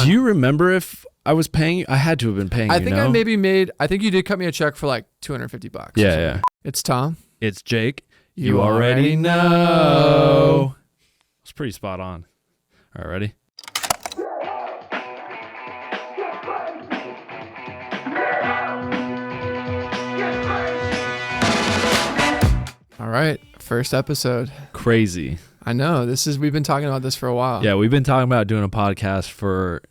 Do you remember if I was paying you? I had to have been paying you. I think I maybe I think you did cut me a check for like $250. Yeah. It's Tom. It's Jake. You already know. It's pretty spot on. All right, ready? All right, first episode. Crazy. I know. We've been talking about this for a while. Yeah, we've been talking about doing a podcast for,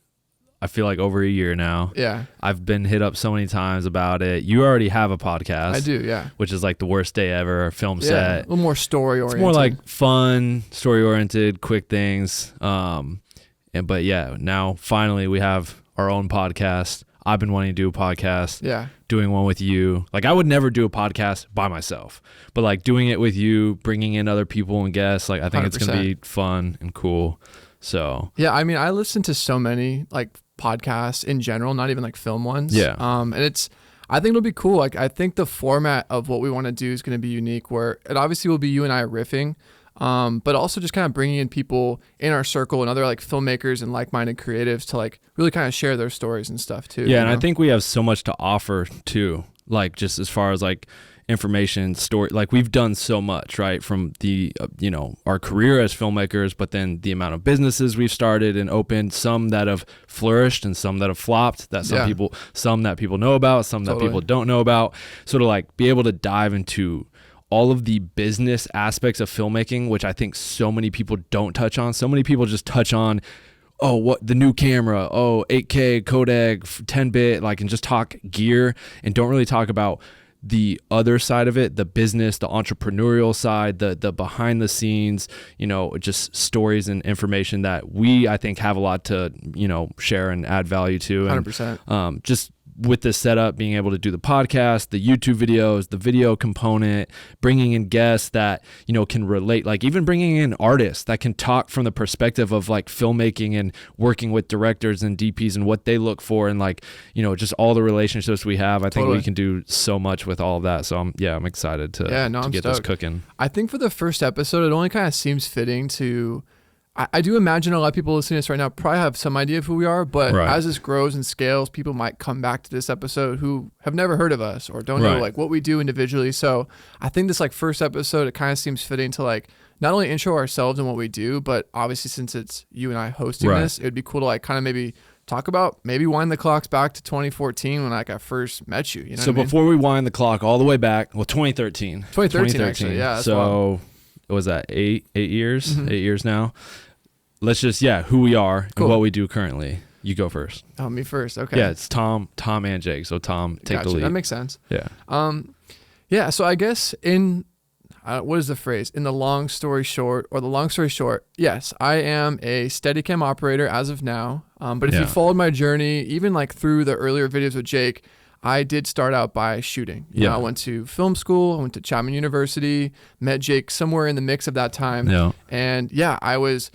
I feel like, over a year now. Yeah. I've been hit up so many times about it. You already have a podcast. I do, yeah. Which is like the worst day ever, film set. A little more story-oriented. It's more like fun, story-oriented, quick things. But yeah, now finally we have our own podcast. I've been wanting to do a podcast. Yeah. Doing one with you. Like, I would never do a podcast by myself, but like doing it with you, bringing in other people and guests, like I think 100%. It's going to be fun and cool. So yeah, I mean, I listen to so many like podcasts in general, not even like film ones. Yeah. And I think it'll be cool. Like, I think the format of what we want to do is going to be unique, where it obviously will be you and I riffing, but also just kind of bringing in people in our circle and other like filmmakers and like-minded creatives to like really kind of share their stories and stuff too. Yeah, and I think we have so much to offer too, like just as far as like information, story, like we've done so much, right, from the our career as filmmakers, but then the amount of businesses we've started and opened, some that have flourished and some that have flopped, that some that people know about, some that people don't know about, so to like be able to dive into all of the business aspects of filmmaking, which I think so many people don't touch on. So many people just touch on, oh, what the new camera, 8K, Kodak, 10-bit, like, and just talk gear and don't really talk about the other side of it, the business, the entrepreneurial side, the behind the scenes, just stories and information that I think have a lot to, share and add value to. And 100%. Just with this setup, being able to do the podcast, the YouTube videos, the video component, bringing in guests that, can relate, like even bringing in artists that can talk from the perspective of like filmmaking and working with directors and DPs and what they look for. And like, just all the relationships we have, I think we can do so much with all of that. So I'm excited to get this cooking. I think for the first episode, it only kind of seems fitting to, I do imagine a lot of people listening to this right now probably have some idea of who we are, but as this grows and scales, people might come back to this episode who have never heard of us or don't know like what we do individually. So I think this like first episode, it kind of seems fitting to like not only intro ourselves and what we do, but obviously since it's you and I hosting this, it would be cool to like kind of maybe talk about, maybe wind the clocks back to 2014 when like I first met you. So before we wind the clock all the way back, 2013. 2013 actually, yeah. So what was that, 8 years? Mm-hmm. 8 years now. Let's just, who we are and what we do currently. You go first. Oh, me first. Okay. Yeah, it's Tom and Jake. So Tom, take the lead. That makes sense. Yeah. Yeah. So I guess what is the phrase? In the long story short, yes, I am a Steadicam operator as of now. But if you followed my journey, even like through the earlier videos with Jake, I did start out by shooting. I went to film school. I went to Chapman University, met Jake somewhere in the mix of that time. Yeah. And I was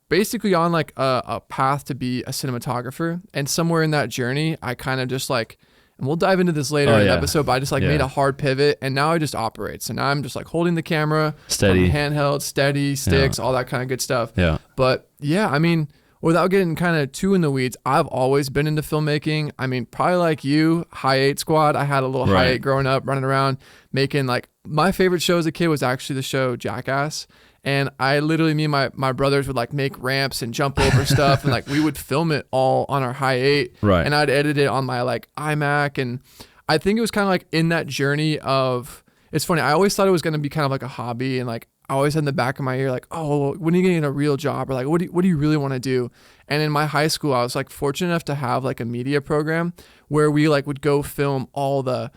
basically on like a path to be a cinematographer, and somewhere in that journey I kind of just like, and we'll dive into this later in the episode, but I just like made a hard pivot, and now I just operate. So now I'm just like holding the camera, steady, handheld, steady, sticks, all that kind of good stuff. But I mean, without getting kind of too in the weeds, I've always been into filmmaking. I mean, probably like you, High 8 Squad. I had a little High 8 growing up, running around making like, my favorite show as a kid was actually the show Jackass. And I literally, me and my brothers would like make ramps and jump over stuff, and like we would film it all on our High 8, and I'd edit it on my like iMac. And I think it was kind of like in that journey of, it's funny, I always thought it was going to be kind of like a hobby, and like I always had in the back of my ear like, oh, when are you getting a real job, or like what do you really want to do? And in my high school, I was like fortunate enough to have like a media program where we like would go film all the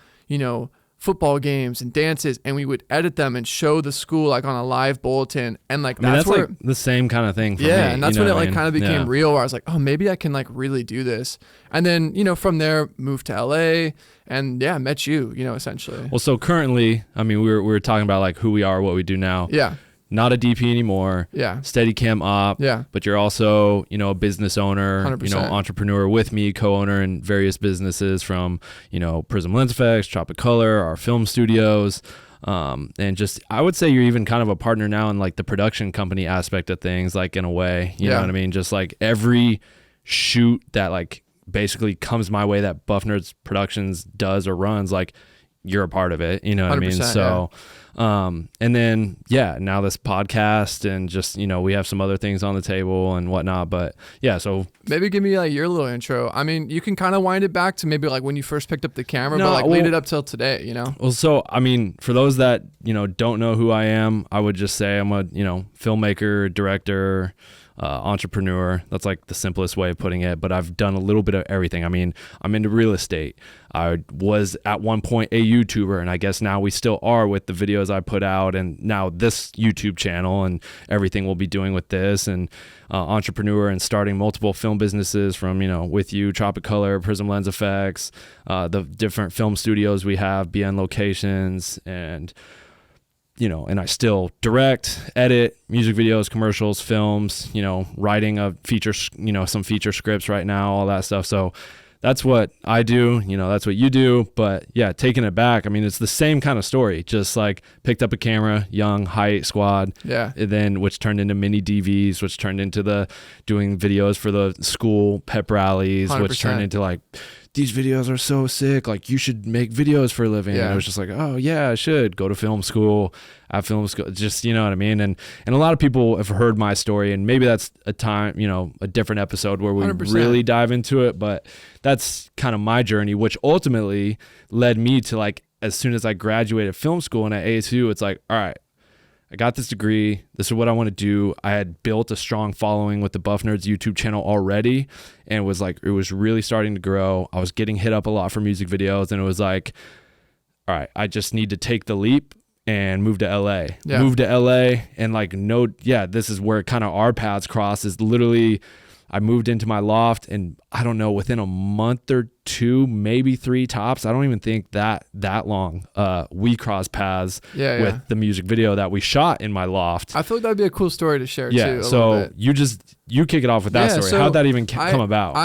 football games and dances, and we would edit them and show the school like on a live bulletin. And like that's where like the same kind of thing for me. And that's when it like kind of became real, where I was like, oh, maybe I can like really do this. And then from there moved to LA and met you essentially. Well, so currently, I mean, we were talking about like who we are, what we do now. Not a DP anymore. Steadicam op. But you're also, a business owner, 100%. Entrepreneur with me, co-owner in various businesses from, Prism Lens Effects, Tropic Color, our film studios. And just, I would say you're even kind of a partner now in like the production company aspect of things, like in a way, you know what I mean? Just like every shoot that like basically comes my way that Buff Nerds Productions does or runs, like you're a part of it, you know what I mean? So, and then, now this podcast and just, we have some other things on the table and whatnot, but so maybe give me like your little intro. I mean, you can kind of wind it back to maybe like when you first picked up the camera, but like lead it up till today, Well, so, I mean, for those that, don't know who I am, I would just say I'm a, filmmaker, director, entrepreneur. That's like the simplest way of putting it, but I've done a little bit of everything. I mean, I'm into real estate. I was at one point a YouTuber, and I guess now we still are with the videos I put out, and now this YouTube channel and everything we'll be doing with this, and entrepreneur and starting multiple film businesses from, with you, Tropic Color, Prism Lens Effects, the different film studios we have, BN Locations, and and I still direct, edit music videos, commercials, films, writing a feature, some feature scripts right now, all that stuff. So that's what I do, that's what you do. But taking it back, I mean, it's the same kind of story, just like picked up a camera, young, high squad. Yeah. And then which turned into mini DVs, which turned into the doing videos for the school pep rallies, 100%. Which turned into like, these videos are so sick, like you should make videos for a living. And I was just like, oh yeah, I should go to film school, at film school, just, you know what I mean? And a lot of people have heard my story, and maybe that's a time, a different episode where we 100%. Really dive into it, but that's kind of my journey, which ultimately led me to like, as soon as I graduated film school and at A2, it's like, all right, I got this degree. This is what I want to do. I had built a strong following with the Buff Nerds YouTube channel already, and it was really starting to grow. I was getting hit up a lot for music videos, and it was like, all right, I just need to take the leap and move to LA. Yeah. Move to LA, and like, this is where kind of our paths cross. Is literally, I moved into my loft, and I don't know, within a month or two, maybe 3 tops, I don't even think that long, we crossed paths with the music video that we shot in my loft. I feel like that'd be a cool story to share too. So you kick it off with that story. So how'd that even come about?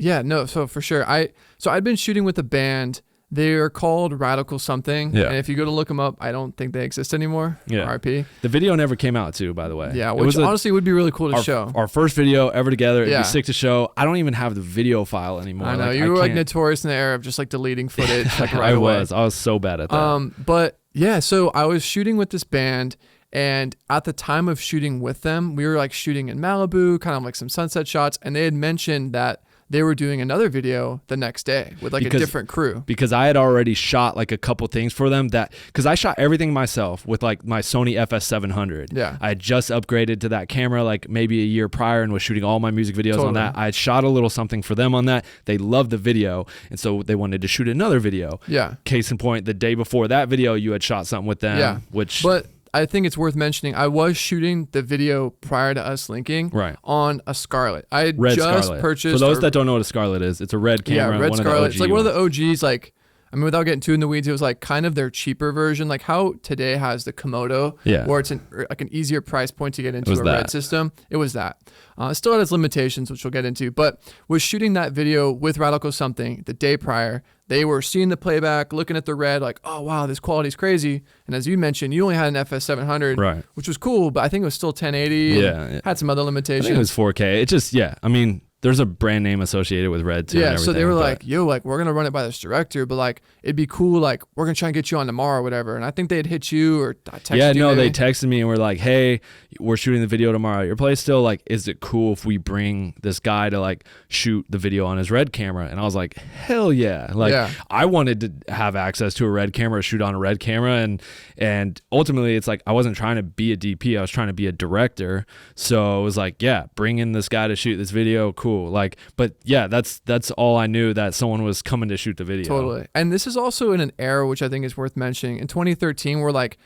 So for sure. I'd been shooting with a band. They're called Radical something. Yeah. And if you go to look them up, I don't think they exist anymore. Yeah. RIP. The video never came out too, by the way. Yeah, which honestly would be really cool to show. Our first video ever together. It'd be sick to show. I don't even have the video file anymore. I know. You were like notorious in the era of just like deleting footage like right away. I was so bad at that. But so I was shooting with this band, and at the time of shooting with them, we were like shooting in Malibu, kind of like some sunset shots, and they had mentioned that they were doing another video the next day with like a different crew. Because I had already shot like a couple things for them because I shot everything myself with like my Sony FS700. Yeah. I had just upgraded to that camera like maybe a year prior and was shooting all my music videos on that. I had shot a little something for them on that. They loved the video, and so they wanted to shoot another video. Yeah. Case in point, the day before that video, you had shot something with them. Yeah. But I think it's worth mentioning, I was shooting the video prior to us linking on a Scarlett. I had just purchased. For those that don't know what a Scarlett is, it's a red camera. Yeah, red Scarlett. It's like one of the OGs, like, I mean, without getting too in the weeds, it was like kind of their cheaper version, like how today has the Komodo, where it's like an easier price point to get into a red system. It was that. It still had its limitations, which we'll get into, but was shooting that video with Radical something the day prior. They were seeing the playback, looking at the red, like, oh, wow, this quality's crazy. And as you mentioned, you only had an FS700, which was cool, but I think it was still 1080. Yeah. Had some other limitations. I think it was 4K. It just, I mean, there's a brand name associated with red too. Yeah, so they were like, yo, like, we're going to run it by this director, but like, it'd be cool, like, we're going to try and get you on tomorrow or whatever. And I think they'd hit you or texted you. Yeah, no, maybe. They texted me and were like, hey, we're shooting the video tomorrow at your place still. Like, is it cool if we bring this guy to like shoot the video on his red camera? And I was like, hell yeah. Like, I wanted to have access to a red camera, shoot on a red camera. And ultimately, it's like, I wasn't trying to be a DP. I was trying to be a director. So it was like, yeah, bring in this guy to shoot this video. Cool. Like, but yeah, that's all I knew, that someone was coming to shoot the video. Totally. And this is also in an era which I think is worth mentioning. In 2013, where like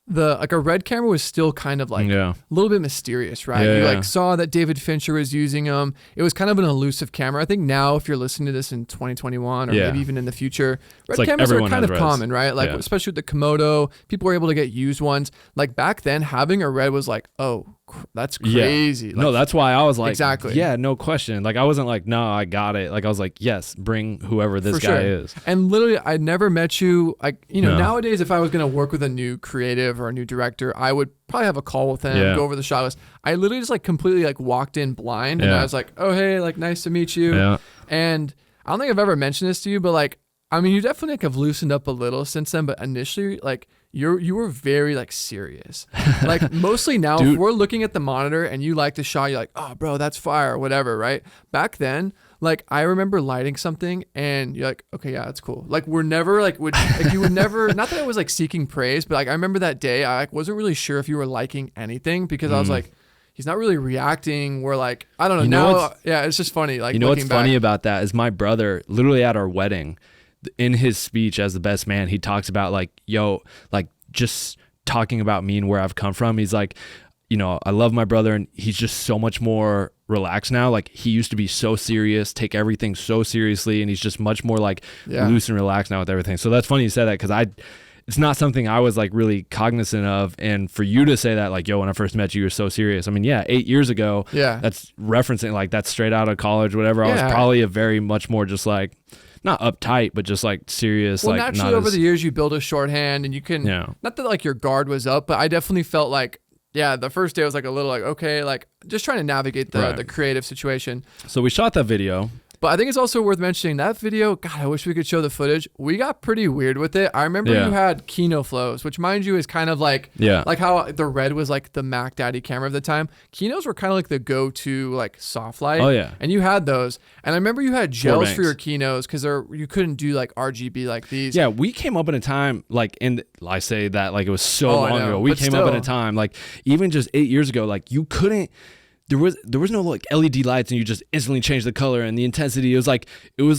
a red camera was still kind of like a little bit mysterious, right? You like saw that David Fincher was using them. It was kind of an elusive camera. I think now, if you're listening to this in 2021 or maybe even in the future, red cameras are kind of common, right? Like especially with the Komodo, people were able to get used ones. Like back then, having a red was like, oh, that's crazy. Yeah. No, that's why I was like, exactly. Yeah, no question. Like I wasn't like, no, I got it. Like I was like, yes, bring whoever this guy is. And literally, I never met you. Like, nowadays, if I was going to work with a new creative or a new director, I would probably have a call with them, go over the shot list. I literally just like completely like walked in blind and I was like, oh, hey, like nice to meet you. Yeah. And I don't think I've ever mentioned this to you, but like, I mean, you definitely like have loosened up a little since then, but initially like you were very like serious. Like mostly now, if we're looking at the monitor and you like the shot, you're like, oh bro, that's fire or whatever, right? Back then, like I remember lighting something and you're like, okay, yeah, that's cool. Like we're never like, you would never, not that I was like seeking praise, but like I remember that day, I like wasn't really sure if you were liking anything because I was like, he's not really reacting. We're like, I don't know. Now, yeah, it's just funny. Like, what's funny about that is my brother, literally at our wedding, in his speech as the best man, he talks about like, yo, like just talking about me and where I've come from. He's like, I love my brother and he's just so much more relaxed now. Like he used to be so serious, take everything so seriously. And he's just much more like loose and relaxed now with everything. So that's funny you said that because it's not something I was like really cognizant of. And for you to say that, like, yo, when I first met you, you're so serious. I mean, 8 years ago, that's referencing like that's straight out of college, whatever. I was probably a very much more just like, not uptight, but just like serious. Well, like naturally over the years, you build a shorthand and you can, not that like your guard was up, but I definitely felt like, the first day was like a little like, okay, like just trying to navigate the creative situation. So we shot that video. But I think it's also worth mentioning that video. God, I wish we could show the footage. We got pretty weird with it. I remember you had Kino flows, which mind you is kind of like how the Red was like the Mac Daddy camera of the time. Kinos were kind of like the go-to like soft light. Oh yeah. And you had those. And I remember you had gels for your Kinos because you couldn't do like RGB like these. Yeah, we came up in a time like I say that like it was so long ago. We came up in a time like even just 8 years ago, like you couldn't. There was no like LED lights and you just instantly change the color and the intensity. It was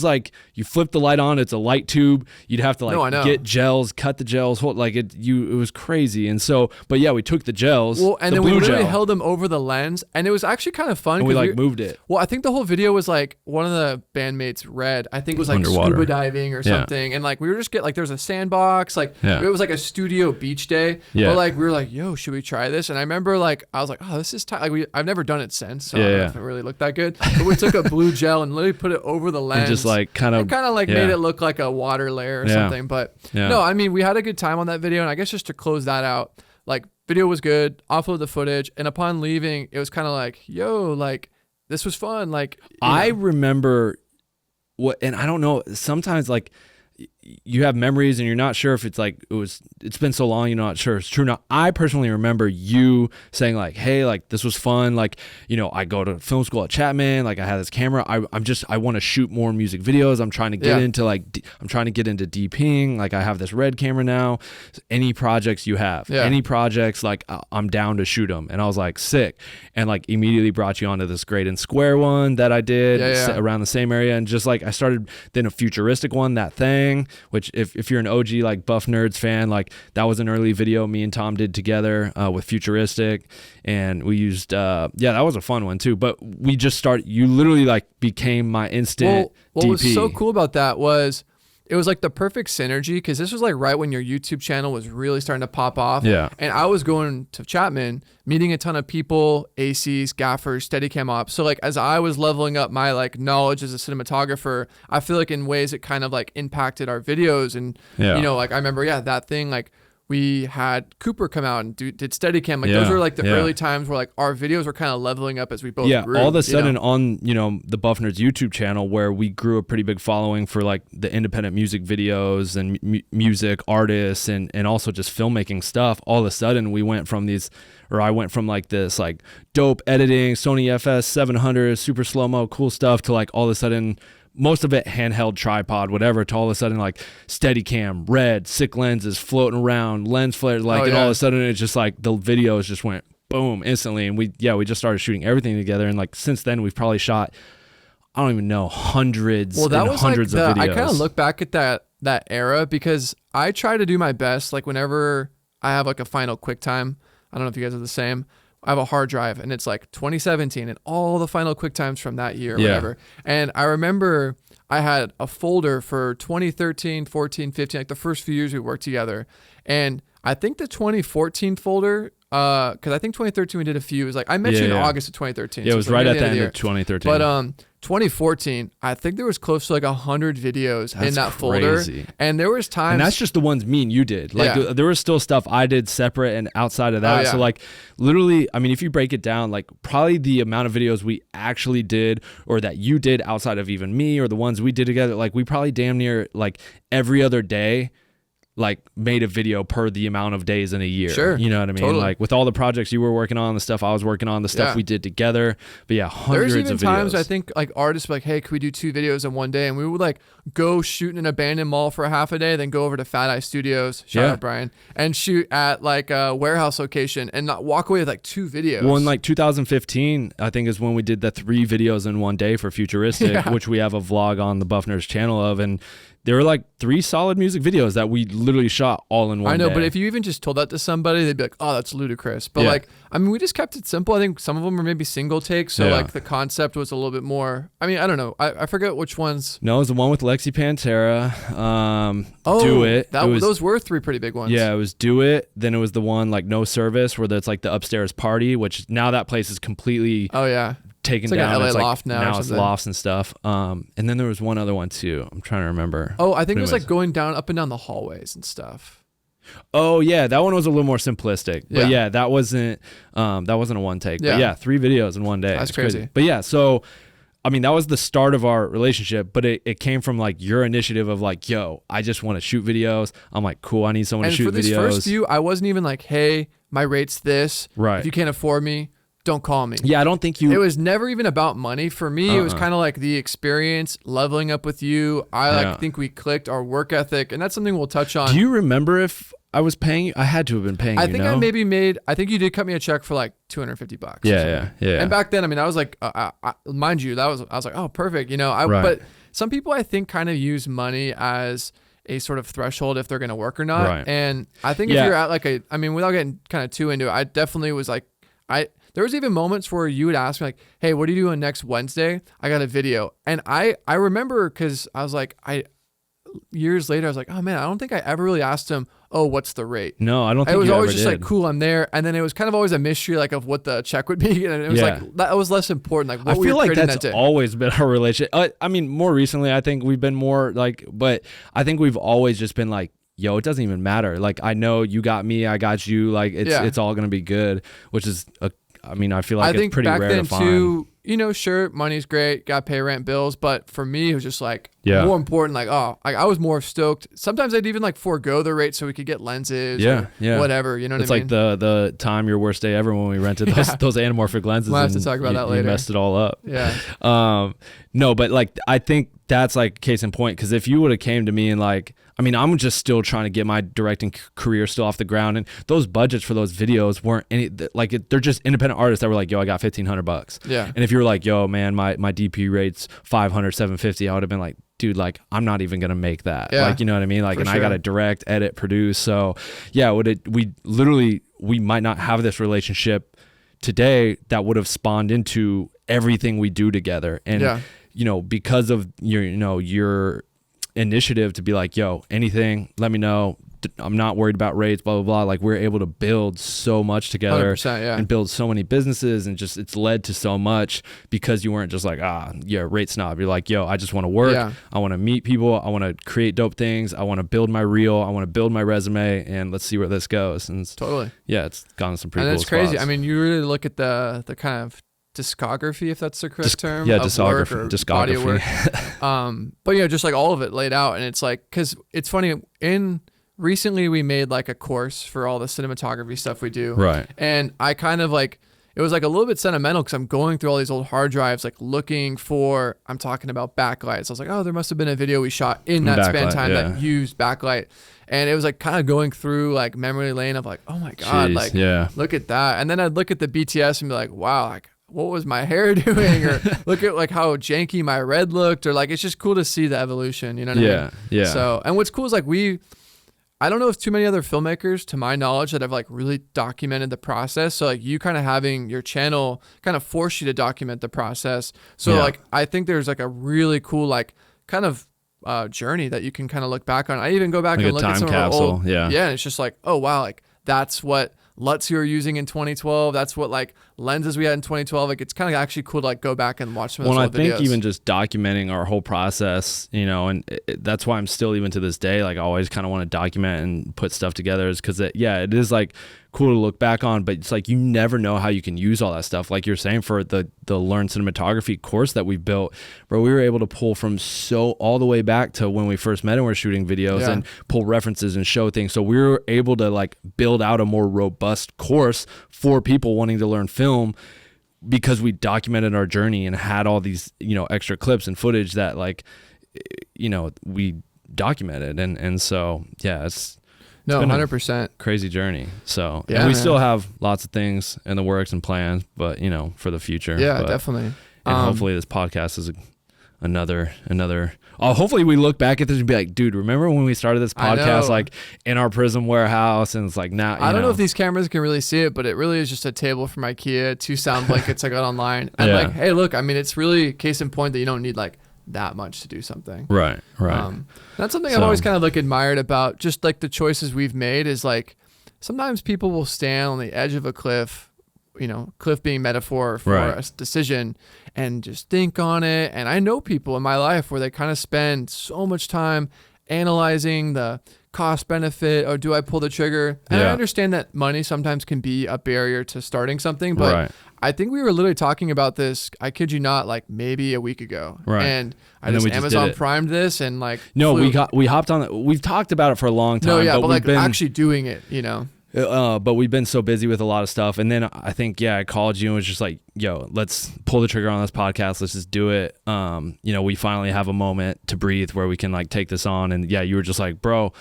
like you flip the light on, it's a light tube. You'd have to like get gels, cut the gels, it was crazy. And so, but yeah, we took the gels. Well, and then we literally held them over the lens and it was actually kind of fun. And we like moved it. Well, I think the whole video was like one of the bandmates, Red, I think was like underwater scuba diving or something. And like we were just there's a sandbox, like it was like a studio beach day. But like we were like, yo, should we try this? And I remember like I was like, oh, this is tight. Like I've never done it since, so I don't know if it really looked that good. But we took a blue gel and literally put it over the lens and just like kind of like made it look like a water layer or something. But no, I mean we had a good time on that video, and I guess just to close that out, like video was good, offload the footage, and upon leaving it was kind of like, yo, like this was fun. Like I remember and I don't know, sometimes like you have memories and you're not sure if it's like it's been so long, you're not sure it's true. Now I personally remember you saying like, hey, like this was fun, like I go to film school at Chapman, like I had this camera, I want to shoot more music videos, I'm trying to get into I'm trying to get into DPing, like I have this Red camera now, any projects you have, any projects, like I'm down to shoot them. And I was like, sick. And like immediately brought you onto this Great and Square one that I did around the same area, and just like I started then a futuristic one, that thing, which if you're an OG like Buff Nerds fan, like that was an early video me and Tom did together with futuristic, and we used that was a fun one too. But we just started, you literally like became my instant what DP. Was so cool about that was it was like the perfect synergy, because this was like right when your YouTube channel was really starting to pop off. Yeah. And I was going to Chapman, meeting a ton of people, ACs, gaffers, Steadicam ops. So like as I was leveling up my like knowledge as a cinematographer, I feel like in ways it kind of like impacted our videos. And like I remember, that thing, like we had Cooper come out and did Steadicam. Like those were like the early times where like our videos were kind of leveling up as we both grew. All of a sudden on, the Buff Nerds YouTube channel, where we grew a pretty big following for like the independent music videos and music artists and also just filmmaking stuff. All of a sudden I went from like this like dope editing, Sony FS 700, super slow-mo, cool stuff, to like all of a sudden most of it handheld, tripod, whatever, to all of a sudden like Steadicam, Red, sick lenses floating around, lens flares, like, and all of a sudden it's just like the videos just went boom instantly, and we just started shooting everything together. And like since then we've probably shot, I don't even know, hundreds of videos. I kind of look back at that era, because I try to do my best, like whenever I have like a final QuickTime, I don't know if you guys are the same, I have a hard drive and it's like 2017 and all the final QuickTimes from that year or whatever. And I remember I had a folder for 2013, 14, 15, like the first few years we worked together. And I think the 2014 folder, because I think 2013 we did a few. It was like I met you in August of 2013. Yeah, it was right at the end of 2013. But 2014, I think there was close to like 100 videos in that folder, and there was times. And that's just the ones me and you did. Like there was still stuff I did separate and outside of that. So like literally, I mean, if you break it down, like probably the amount of videos we actually did or that you did outside of even me or the ones we did together, like we probably damn near like every other day like made a video per the amount of days in a year. Sure. You know what I mean? Totally. Like with all the projects you were working on, the stuff I was working on, the stuff we did together. But yeah, hundreds of videos. There's even times I think like artists were like, hey, can we do 2 videos in one day? And we would like go shoot in an abandoned mall for a half a day, then go over to Fat Eye Studios, shout out Brian, and shoot at like a warehouse location and not walk away with like 2 videos. Well, in like 2015, I think is when we did the 3 videos in one day for Futuristic, which we have a vlog on the Buffner's channel of. And there were like 3 solid music videos that we literally shot all in one day. I know, but if you even just told that to somebody, they'd be like, oh, that's ludicrous. But like, I mean, we just kept it simple. I think some of them were maybe single takes. So like the concept was a little bit more, I mean, I don't know. I forget which ones. No, it was the one with Lexi Pantera. Do It. Those were 3 pretty big ones. Yeah, it was Do It. Then it was the one like No Service where it's like the upstairs party, which now that place is completely taken it's like down. An LA it's like, loft now it's lofts and stuff. And then there was one other one too. I'm trying to remember. Oh, I think it was like going down up and down the hallways and stuff. Oh yeah, that one was a little more simplistic. But yeah, that wasn't a one take. But yeah, 3 videos in one day. That's crazy. But yeah, so I mean, that was the start of our relationship, but it came from like your initiative of like, yo, I just want to shoot videos. I'm like, cool, I need someone to shoot videos. And for this first few, I wasn't even like, hey, my rate's this. Right. If you can't afford me, don't call me. Yeah, I don't think you... It was never even about money for me. It was kind of like the experience, leveling up with you. I think we clicked our work ethic, and that's something we'll touch on. Do you remember if I was paying you? I had to have been paying you, I think I maybe made... I think you did cut me a check for like $250. Yeah. And back then, I mean, I was like... mind you, I was like, oh, perfect. You know, but some people, I think, kind of use money as a sort of threshold if they're going to work or not. Right. And I think if you're at like a... I mean, without getting kind of too into it, I definitely was like... There was even moments where you would ask me like, hey, what are you doing next Wednesday? I got a video. And I remember because I was like, years later, I was like, oh man, I don't think I ever really asked him, oh, what's the rate? No, I don't think it was you always ever just did. Like, cool, I'm there. And then it was kind of always a mystery like of what the check would be. And it was like, that was less important. Like what I feel like that's that day. always been our relationship. I mean, more recently, I think we've been more like, but I think we've always just been like, yo, it doesn't even matter. Like, I know you got me, I got you. Like, it's all going to be good, which is I mean, I feel like it's pretty rare to find. I think back then too, you know, sure, money's great, got to pay rent, bills, but for me, it was just like more important. Like, I was more stoked. Sometimes I'd even like forego the rate so we could get lenses, or whatever. You know what I mean? It's like the time your worst day ever when we rented those anamorphic lenses. We'll have to talk about that later. You messed it all up. Yeah. No, but like I think that's like case in point, because if you would have came to me and like, I mean, I'm just still trying to get my directing career still off the ground, and those budgets for those videos weren't any like they're just independent artists that were like, yo, I got $1,500. Yeah. And if you were like, yo, man, my DP rate's $500, $750, I would have been like, dude, like I'm not even gonna make that. Yeah. Like, you know what I mean? Like, and I gotta direct, edit, produce. So yeah, we might not have this relationship today that would have spawned into everything we do together. And you know, because of your initiative to be like, yo, anything, let me know. I'm not worried about rates, blah, blah, blah. Like, we're able to build so much together and build so many businesses, and just it's led to so much because you weren't just like, rate snob. You're like, yo, I just want to work. Yeah. I want to meet people. I want to create dope things. I want to build my reel. I want to build my resume, and let's see where this goes. And it's gone some pretty cool spots. And it's crazy. I mean, you really look at the kind of discography, if that's the correct term. Yeah, discography. Body of work. But just like all of it laid out, and it's like, because it's funny, recently we made like a course for all the cinematography stuff we do, right? And I kind of like, it was like a little bit sentimental because I'm going through all these old hard drives, like looking for, I'm talking about backlights. I was like, oh, there must have been a video we shot in that span time that used backlight. And it was like kind of going through like memory lane of like, oh my God, look at that. And then I'd look at the BTS and be like, wow, like, what was my hair doing? Or look at like how janky my red looked, or like, it's just cool to see the evolution, you know what I mean? Yeah. So, and what's cool is like I don't know if too many other filmmakers, to my knowledge, that have like really documented the process. So like you kind of having your channel kind of force you to document the process. So like, I think there's like a really cool, like kind of journey that you can kind of look back on. I even go back like and look at some capsule. of our old, and it's just like, oh wow, like that's what LUTs you were using in 2012. That's what like lenses we had in 2012. Like it's kind of actually cool to like go back and watch some of those old videos. I think even just documenting our whole process, and that's why I'm still, even to this day, like I always kind of want to document and put stuff together, is because it is like cool to look back on, but it's like you never know how you can use all that stuff. Like you're saying, for the Learn Cinematography course that we've built, bro, we were able to pull from all the way back to when we first met and we're shooting videos and pull references and show things. So we were able to like build out a more robust course for people wanting to learn film, because we documented our journey and had all these, extra clips and footage that like, we documented. And so, yeah, it's 100% crazy journey. So and we still have lots of things in the works and plans, but for the future. Yeah, definitely. And hopefully this podcast is another. Hopefully we look back at this and be like, dude, remember when we started this podcast like in our Prism warehouse? And it's like now. I don't know if these cameras can really see it, but it really is just a table from IKEA, 2 sound blankets I got online, and like, hey, look, I mean, it's really case in point that you don't need like that much to do something. Right. That's something I've always kind of like admired about just like the choices we've made, is like sometimes people will stand on the edge of a cliff, cliff being metaphor for a decision, and just think on it. And I know people in my life where they kind of spend so much time analyzing the cost benefit, or do I pull the trigger? And I understand that money sometimes can be a barrier to starting something, but I think we were literally talking about this, I kid you not, like maybe a week ago. Right. And I just Amazon Primed this and like we hopped on it. We've talked about it for a long time. But like actually doing it, But we've been so busy with a lot of stuff. And then I think, I called you and was just like, yo, let's pull the trigger on this podcast. Let's just do it. We finally have a moment to breathe where we can like take this on. And you were just like, bro,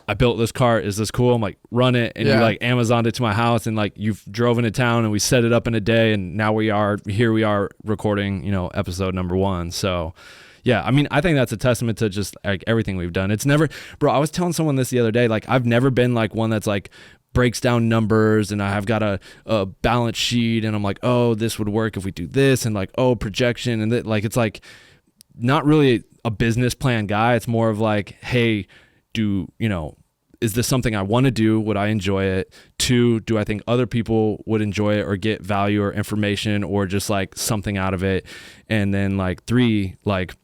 I built this cart. Is this cool? I'm like, run it. And you like Amazoned it to my house, and like you've drove into town and we set it up in a day. And now we are recording, episode number 1. So yeah, I mean, I think that's a testament to just like everything we've done. It's never, bro, I was telling someone this the other day, like I've never been like one that's like breaks down numbers and I have got a balance sheet and I'm like, oh, this would work if we do this, and like, oh, projection, and like it's like not really a business plan guy. It's more of like, hey, is this something I want to do? Would I enjoy it? 2, do I think other people would enjoy it or get value or information or just like something out of it? And then like 3, like,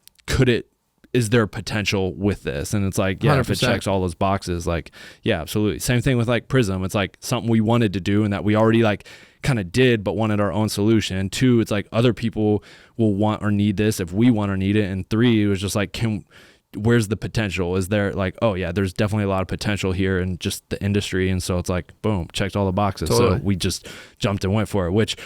is there potential with this? And it's like, 100%. If it checks all those boxes, like, yeah, absolutely. Same thing with like Prism. It's like something we wanted to do and that we already like kind of did, but wanted our own solution. 2, it's like other people will want or need this if we want or need it. And 3, it was just like, where's the potential? Is there like, oh yeah, there's definitely a lot of potential here in just the industry. And so it's like, boom, checked all the boxes. Totally. So we just jumped and went for it, which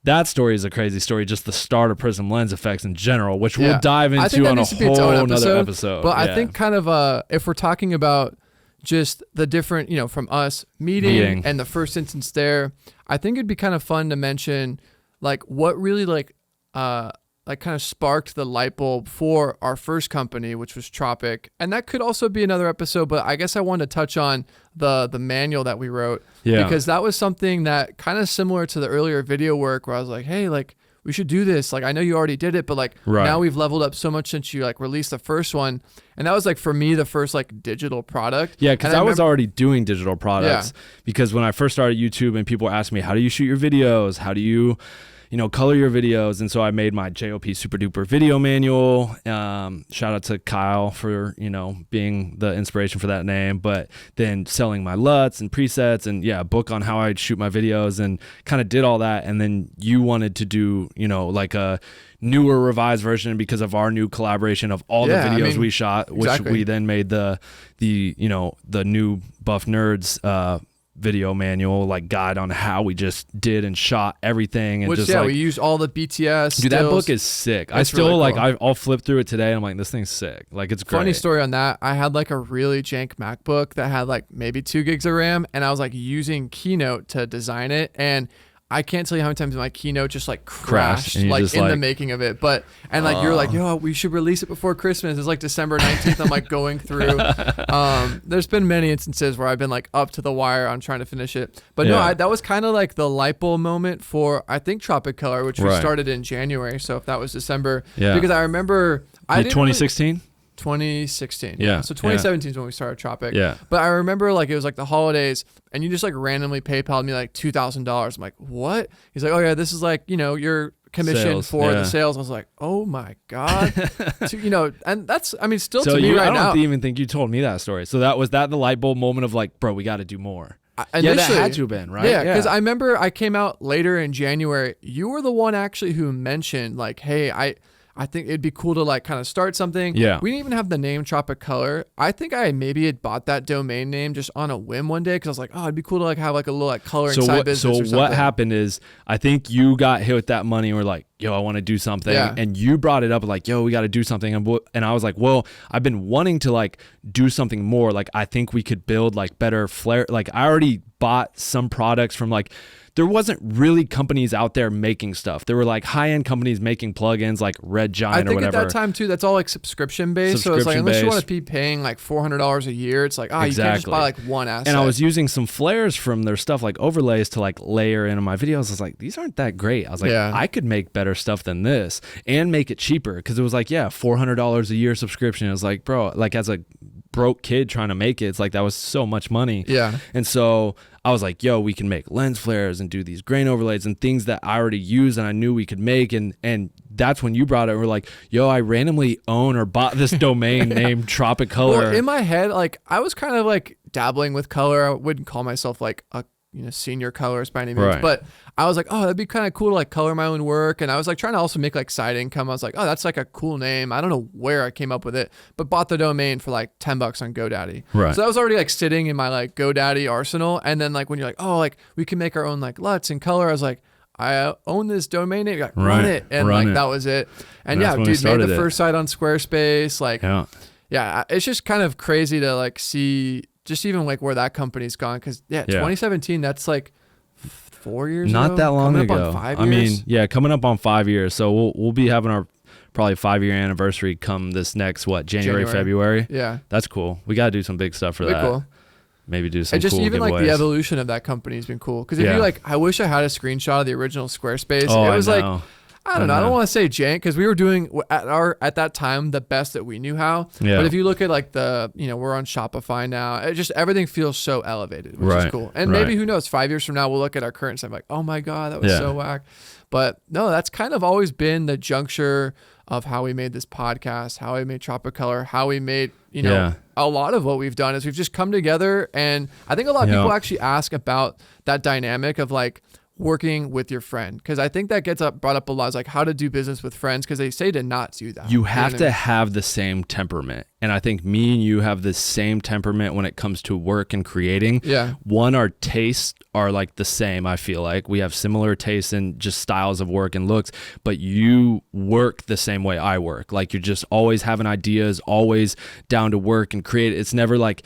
that story is a crazy story. Just the start of Prism Lens Effects in general, which we'll dive into on a whole another episode. But I think kind of, if we're talking about just the different, from us meeting and the first instance there, I think it'd be kind of fun to mention like what really like kind of sparked the light bulb for our first company, which was Tropic. And that could also be another episode, but I guess I wanted to touch on the manual that we wrote, because that was something that kind of similar to the earlier video work where I was like, hey, like we should do this. Like, I know you already did it, but like now we've leveled up so much since you like released the first one. And that was like, for me, the first like digital product. Yeah. Cause I was already doing digital products because when I first started YouTube and people asked me, how do you shoot your videos? How do you color your videos? And so I made my JOP Super Duper video manual. Shout out to Kyle for, being the inspiration for that name, but then selling my LUTs and presets and a book on how I'd shoot my videos and kind of did all that. And then you wanted to do, like a newer revised version because of our new collaboration of all the videos we shot, which we then made the new Buff Nerds, video manual, like guide on how we just did and shot everything. And which, just like, we used all the BTS. Dude, that book is sick. I still really cool. I'll flip through it today and I'm like, this thing's sick. Like, it's great. Funny story on that. I had like a really jank MacBook that had like maybe 2 gigs of RAM, and I was like using Keynote to design it, and I can't tell you how many times my Keynote just like crashed like in the making of it. But and like you're like, yo, we should release it before Christmas. It's like December 19th. I'm like going through. There's been many instances where I've been like up to the wire on trying to finish it. But that was kind of like the light bulb moment for, I think, Tropic Color, which we started in January. So if that was December, because I remember 2016. 2016. Yeah. So 2017 is when we started Tropic. Yeah. But I remember like it was like the holidays and you just like randomly PayPal'd me like $2,000. I'm like, what? He's like, oh yeah, this is like, you know, your commission Sales, for the sales. I was like, oh my God. You know, and that's, I mean, still to me right now. I don't even think you told me that story. So was that the light bulb moment of like, bro, we got to do more. Initially, that had to have been, right? Yeah, because I remember I came out later in January. You were the one actually who mentioned like, hey, I think it'd be cool to like kind of start something. Yeah. We didn't even have the name Tropic Color. I think I maybe had bought that domain name just on a whim one day because I was like, oh, it'd be cool to like have like a little like coloring side business or something. So what happened is I think you got hit with that money and were like, yo, I want to do something. Yeah. And you brought it up like, yo, we got to do something. And I was like, well, I've been wanting to like do something more. Like, I think we could build like better flare. Like I already bought some products from like, there wasn't really companies out there making stuff. There were like high-end companies making plugins like Red Giant or whatever. I think at that time too, that's all like subscription based. So it's like, unless you want to be paying like $400 a year, it's like, oh, you can't just buy like one asset. And I was using some flares from their stuff, like overlays to like layer into my videos. I was like, these aren't that great. I was like, I could make better stuff than this and make it cheaper. Cause it was like, yeah, $400 a year subscription. It was like, bro, like as a broke kid trying to make it, it's like that was so much money. Yeah. And so I was like, yo, we can make lens flares and do these grain overlays and things that I already use and I knew we could make. And that's when you brought it. And we're like, yo, I randomly own or bought this domain named Tropic Color. Well, in my head, like I was kind of like dabbling with color. I wouldn't call myself like a senior colorist by any means, but I was like, oh, that'd be kind of cool to like color my own work. And I was like trying to also make like side income. I was like, oh, that's like a cool name. I don't know where I came up with it, but bought the domain for like $10 on GoDaddy. Right. So that was already like sitting in my like GoDaddy arsenal. And then like when you're like, oh, like we can make our own like LUTs and color, I was like, I own this domain name. Like, run it. And that was it. And yeah, dude, made the first site on Squarespace. Like, yeah, it's just kind of crazy to like see just even like where that company's gone. Cause 2017, that's like 4 years ago. Not that long ago. Coming up on 5 years. I mean, yeah, coming up on 5 years. So we'll be having our probably 5-year anniversary come this next, January, February. Yeah. That's cool. We got to do some big stuff for that. Cool. Maybe do some and just cool even giveaways. like the evolution of that company has been cool. Cause if you like, I wish I had a screenshot of the original Squarespace. Oh, it was I like, I don't know. I don't want to say jank because we were doing at that time the best that we knew how. Yeah. But if you look at like we're on Shopify now. It just everything feels so elevated, which is cool. And maybe who knows? 5 years from now, we'll look at our current stuff like, oh my God, that was so whack. But no, that's kind of always been the juncture of how we made this podcast, how we made Tropic Color, how we made a lot of what we've done is we've just come together. And I think a lot of people actually ask about that dynamic of like working with your friend, because I think that gets brought up a lot, is like how to do business with friends, because they say to not do that. You have to have the same temperament, and I think me and you have the same temperament when it comes to work and creating. One, our tastes are like the same. I feel like we have similar tastes in just styles of work and looks, but you work the same way I work. Like you're just always having ideas, always down to work and create. It's never like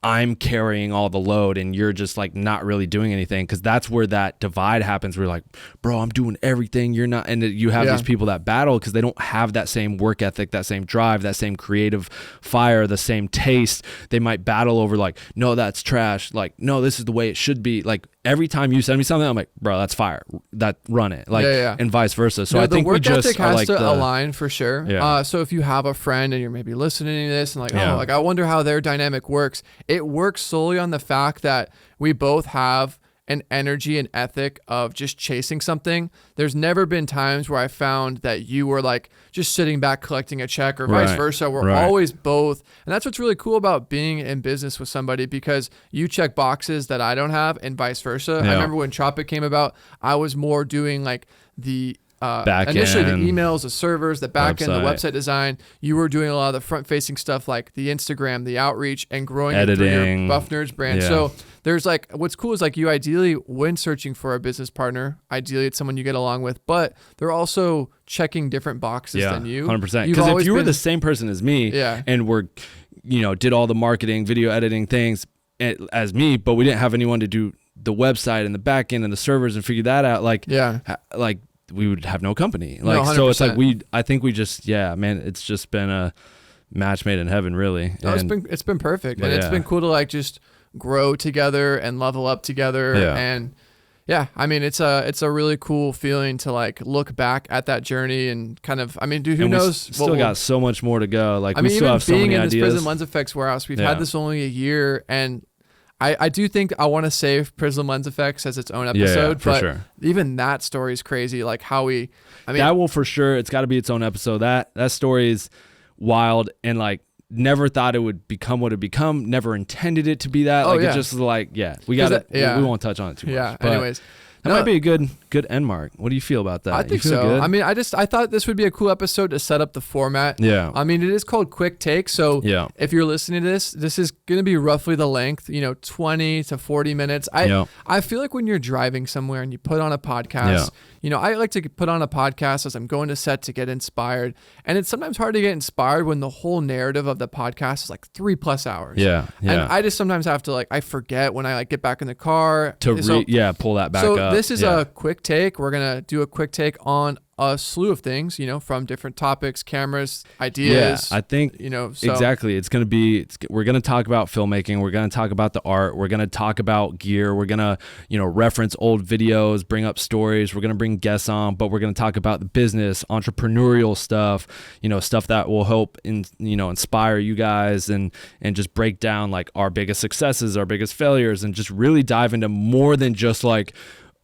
I'm carrying all the load and you're just like not really doing anything, because that's where that divide happens. We're like, bro, I'm doing everything, you're not. And you have these people that battle because they don't have that same work ethic, that same drive, that same creative fire, the same taste. They might battle over like, no, that's trash. Like, no, this is the way it should be. Like every time you send me something, I'm like, bro, that's fire. That run it. Like, and vice versa. So I think we just ethic has like to align for sure. So if you have a friend and you're maybe listening to this and like, oh, like I wonder how their dynamic works. It works solely on the fact that we both have an energy and ethic of just chasing something. There's never been times where I found that you were like just sitting back collecting a check or vice versa. We're always both. And that's what's really cool about being in business with somebody, because you check boxes that I don't have and vice versa. I remember when Tropic came about, I was more doing like the initially the emails, the servers, the back end, the website design. You were doing a lot of the front facing stuff like the Instagram, the outreach, and growing editing, it through your Buff Nerds brand. So there's like, what's cool is like you ideally, when searching for a business partner, ideally it's someone you get along with, but they're also checking different boxes than you. 100%. Because if you were the same person as me and were, did all the marketing, video editing things as me, but we didn't have anyone to do the website and the back end and the servers and figure that out, like we would have no company. Like, so it's like I think we just, man, it's just been a match made in heaven, really. No, it's been perfect. And it's been cool to like just grow together and level up together. And Yeah, I mean, it's a really cool feeling to like look back at that journey and kind of, I mean, dude, who knows? Still got so much more to go. Like, I we mean, still even have so many being in ideas. this Prism Lens Effects warehouse, we've had this only a year, and I do think I want to save Prism Lens Effects as its own episode. For but sure. Even that story is crazy. Like how I mean, that will for sure. It's got to be its own episode. That story is wild, and like, never thought it would become what it become. Never intended it to be that. Like, it just like, we got it. We won't touch on it too much. Yeah. Anyways. That might be a good end mark. What do you feel about that? I think so. Good? I mean, I thought this would be a cool episode to set up the format. Yeah. I mean, it is called Quick Take. So if you're listening to this is going to be roughly the length, 20 to 40 minutes. I feel like when you're driving somewhere and you put on a podcast, I like to put on a podcast as I'm going to set to get inspired. And it's sometimes hard to get inspired when the whole narrative of the podcast is like 3+ hours. Yeah. And I just sometimes have to I forget when I get back in the car. To pull that back up. This is a quick take. We're going to do a quick take on a slew of things, from different topics, cameras, ideas. Yeah, I think, exactly. We're going to talk about filmmaking. We're going to talk about the art. We're going to talk about gear. We're going to, reference old videos, bring up stories. We're going to bring guests on, but we're going to talk about the business, entrepreneurial stuff, stuff that will help inspire you guys and just break down like our biggest successes, our biggest failures, and just really dive into more than just like,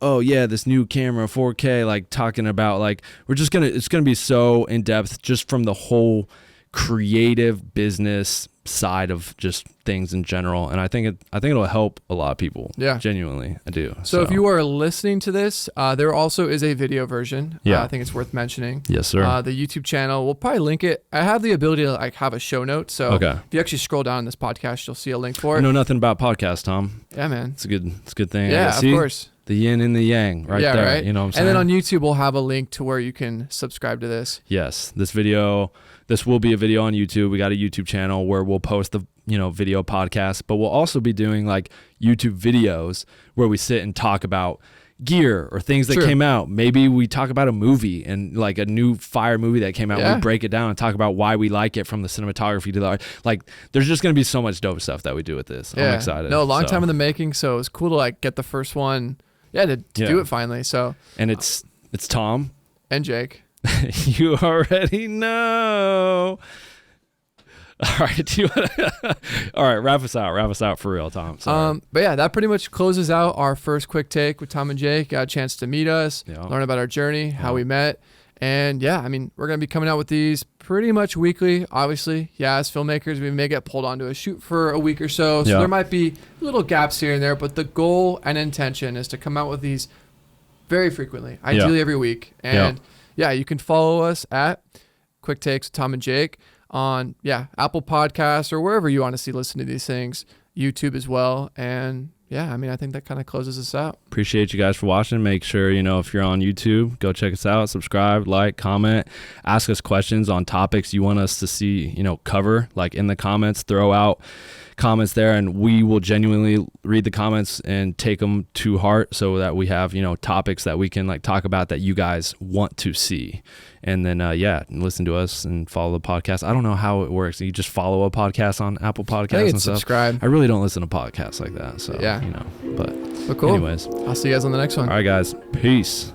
oh yeah, this new camera 4K, like talking about like, it's going to be so in depth just from the whole creative business side of just things in general. And I think it'll help a lot of people. Yeah. Genuinely. I do. So if you are listening to this, there also is a video version. Yeah. I think it's worth mentioning. Yes, sir. The YouTube channel, we'll probably link it. I have the ability to like have a show note. So if you actually scroll down this podcast, you'll see a link for it. I know nothing about podcasts, Tom. Yeah, man. It's a good thing. Yeah, of course. The yin and the yang right there. Right? You know what I'm saying? And then on YouTube, we'll have a link to where you can subscribe to this. Yes. This will be a video on YouTube. We got a YouTube channel where we'll post the, video podcast, but we'll also be doing like YouTube videos where we sit and talk about gear or things that came out. Maybe we talk about a movie and like a new fire movie that came out. We break it down and talk about why we like it, from the cinematography to the art. Like, there's just going to be so much dope stuff that we do with this. I'm excited. No, long time in the making. So it was cool to like get the first one. To do it finally. So, and it's Tom and Jake. You already know. All right, all right, wrap us out for real, Tom. Sorry. But yeah, that pretty much closes out our first quick take with Tom and Jake. Got a chance to meet us, learn about our journey, how we met. And yeah, I mean, we're going to be coming out with these pretty much weekly, obviously. Yeah, as filmmakers, we may get pulled onto a shoot for a week or so. So there might be little gaps here and there, but the goal and intention is to come out with these very frequently, ideally every week. And you can follow us at Quick Takes with Tom and Jake on, Apple Podcasts or wherever you honestly listen to these things, YouTube as well. And I mean, I think that kind of closes us out. Appreciate you guys for watching. Make sure, if you're on YouTube, go check us out, subscribe, like, comment, ask us questions on topics you want us to see, cover, like in the comments, throw out comments there, and we will genuinely read the comments and take them to heart so that we have, topics that we can like talk about that you guys want to see. And then, listen to us and follow the podcast. I don't know how it works. You just follow a podcast on Apple Podcasts and stuff. Subscribe. I really don't listen to podcasts like that. So, but cool. Anyways. I'll see you guys on the next one. All right, guys. Peace.